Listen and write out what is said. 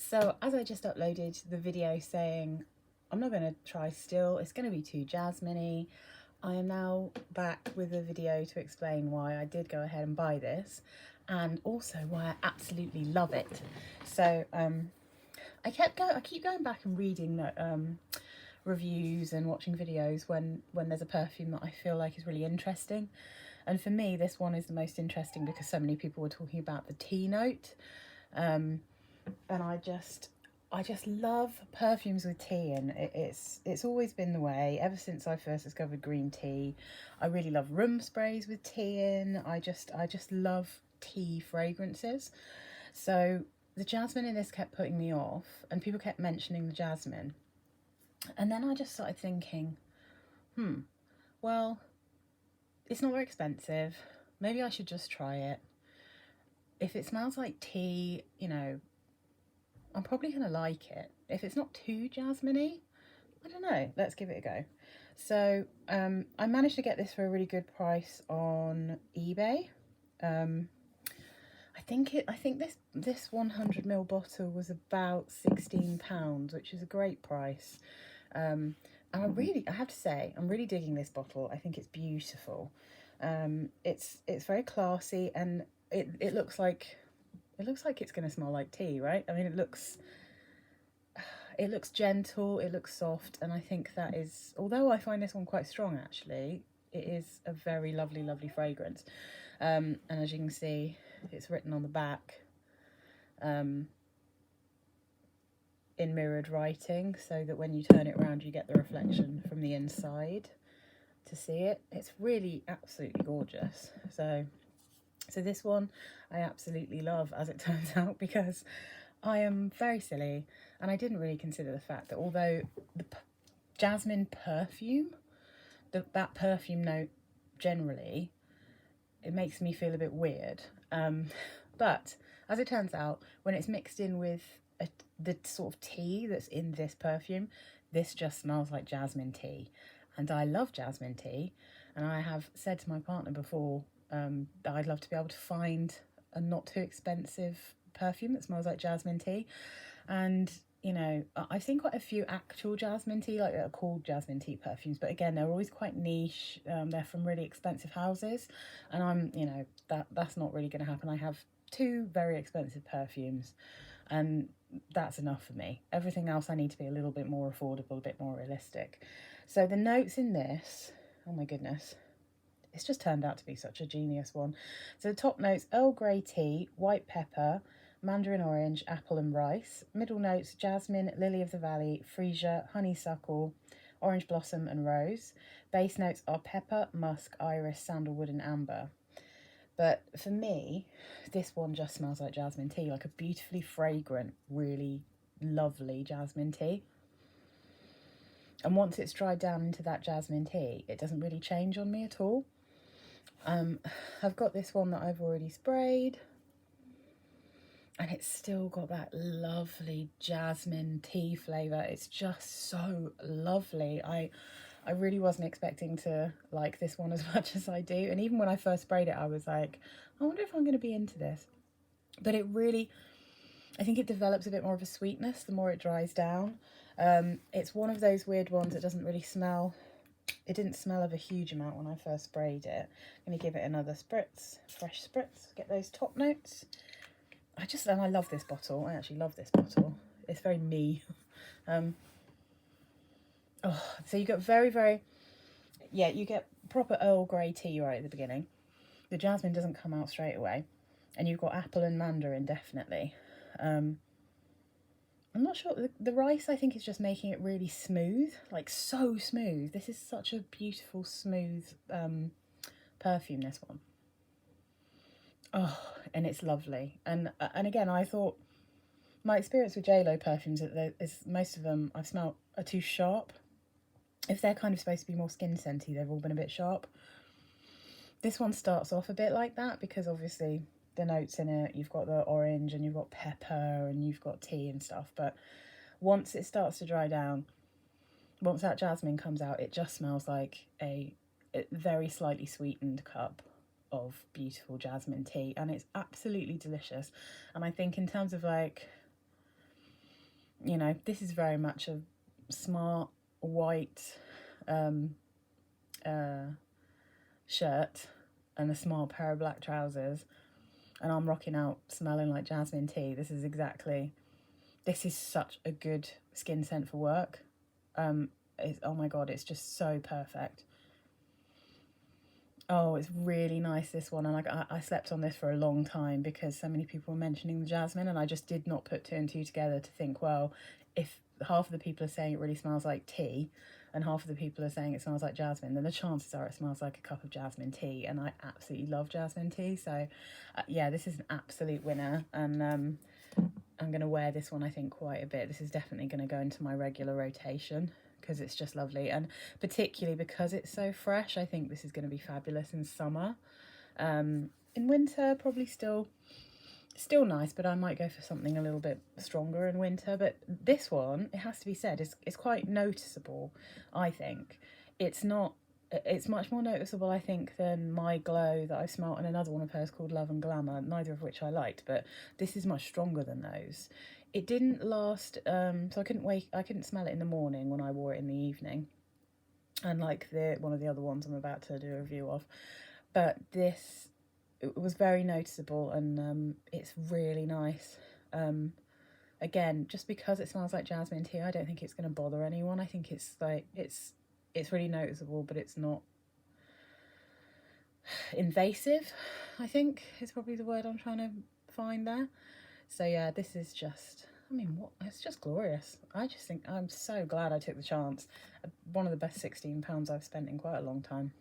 So as I just uploaded the video saying I'm not going to try still, it's going to be too jasmine-y, I am now back with a video to explain why I did go ahead and buy this and also why I absolutely love it. So I keep going back and reading reviews and watching videos when there's a perfume that I feel like is really interesting. And for me, this one is the most interesting because so many people were talking about the tea note. And I just love perfumes with tea in. It's always been the way ever since I first discovered green tea. I really love room sprays with tea in. I just love tea fragrances. So the jasmine in this kept putting me off, and people kept mentioning the jasmine. And then I just started thinking, well, it's not very expensive. Maybe I should just try it. If it smells like tea, I'm probably going to like it. If it's not too jasmine-y, I don't know. Let's give it a go. So I managed to get this for a really good price on eBay. I think this 100ml bottle was about £16, which is a great price. And I have to say, I'm really digging this bottle. I think it's beautiful. It's very classy, and it looks like it's going to smell like tea, right? I mean, it looks gentle, it looks soft, and I think that is, although I find this one quite strong actually, it is a very lovely, lovely fragrance. And as you can see, it's written on the back in mirrored writing, so that when you turn it around you get the reflection from the inside to see it. It's really absolutely gorgeous. So this one I absolutely love, as it turns out, because I am very silly and I didn't really consider the fact that although the jasmine perfume, that perfume note generally, it makes me feel a bit weird. But as it turns out, when it's mixed in with the sort of tea that's in this perfume, this just smells like jasmine tea. And I love jasmine tea. And I have said to my partner before that I'd love to be able to find a not too expensive perfume that smells like jasmine tea. And I've seen quite a few actual jasmine tea, like that are called jasmine tea perfumes, but again, they're always quite niche. They're from really expensive houses, and that's not really going to happen. I have two very expensive perfumes, and that's enough for me. Everything else I need to be a little bit more affordable, a bit more realistic. So the notes in this, oh my goodness, it's just turned out to be such a genius one. So the top notes: Earl Grey tea, white pepper, mandarin orange, apple and rice. Middle notes: jasmine, lily of the valley, freesia, honeysuckle, orange blossom and rose. Base notes are pepper, musk, iris, sandalwood and amber. But for me, this one just smells like jasmine tea, like a beautifully fragrant, really lovely jasmine tea. And once it's dried down into that jasmine tea, it doesn't really change on me at all. I've got this one that I've already sprayed, and it's still got that lovely jasmine tea flavour. It's just so lovely. I really wasn't expecting to like this one as much as I do. And even when I first sprayed it, I was like, I wonder if I'm going to be into this. But it really, I think it develops a bit more of a sweetness the more it dries down. It's one of those weird ones that doesn't really smell. It didn't smell of a huge amount when I first sprayed it. I'm going to give it another spritz, fresh spritz, get those top notes. And I love this bottle. I actually love this bottle. It's very me. So you get you get proper Earl Grey tea right at the beginning. The jasmine doesn't come out straight away. And you've got apple and mandarin, definitely. I'm not sure. The rice, I think, is just making it really smooth. Like, so smooth. This is such a beautiful, smooth perfume, this one. Oh, and it's lovely. And again, I thought my experience with JLo perfumes is most of them I've smelled are too sharp. If they're kind of supposed to be more skin scenty, they've all been a bit sharp. This one starts off a bit like that because obviously the notes in it, you've got the orange and you've got pepper and you've got tea and stuff. But once it starts to dry down, once that jasmine comes out, it just smells like a very slightly sweetened cup of beautiful jasmine tea, and it's absolutely delicious. And I think in terms of like you know, this is very much a smart white shirt and a small pair of black trousers, and I'm rocking out smelling like jasmine tea. This is such a good skin scent for work. Oh my god, it's just so perfect. Oh, it's really nice, this one. And like I slept on this for a long time because so many people were mentioning the jasmine, and I just did not put two and two together to think, well, if half of the people are saying it really smells like tea and half of the people are saying it smells like jasmine, then the chances are it smells like a cup of jasmine tea, and I absolutely love jasmine tea. So yeah, this is an absolute winner, and I'm going to wear this one, I think, quite a bit. This is definitely going to go into my regular rotation because it's just lovely, and particularly because it's so fresh, I think this is going to be fabulous in summer. In winter, probably still nice, but I might go for something a little bit stronger in winter. But this one, it has to be said, is quite noticeable, I think. It's much more noticeable, I think, than My Glow that I smelt in another one of hers called Love and Glamour, neither of which I liked, but this is much stronger than those. It didn't last, so I couldn't smell it in the morning when I wore it in the evening, unlike one of the other ones I'm about to do a review of. But this, it was very noticeable, and it's really nice. Again, just because it smells like jasmine tea, I don't think it's going to bother anyone. I think it's really noticeable, but it's not invasive, I think is probably the word I'm trying to find there. So yeah, this is just, I mean, it's just glorious. I just think I'm so glad I took the chance. One of the best £16 I've spent in quite a long time.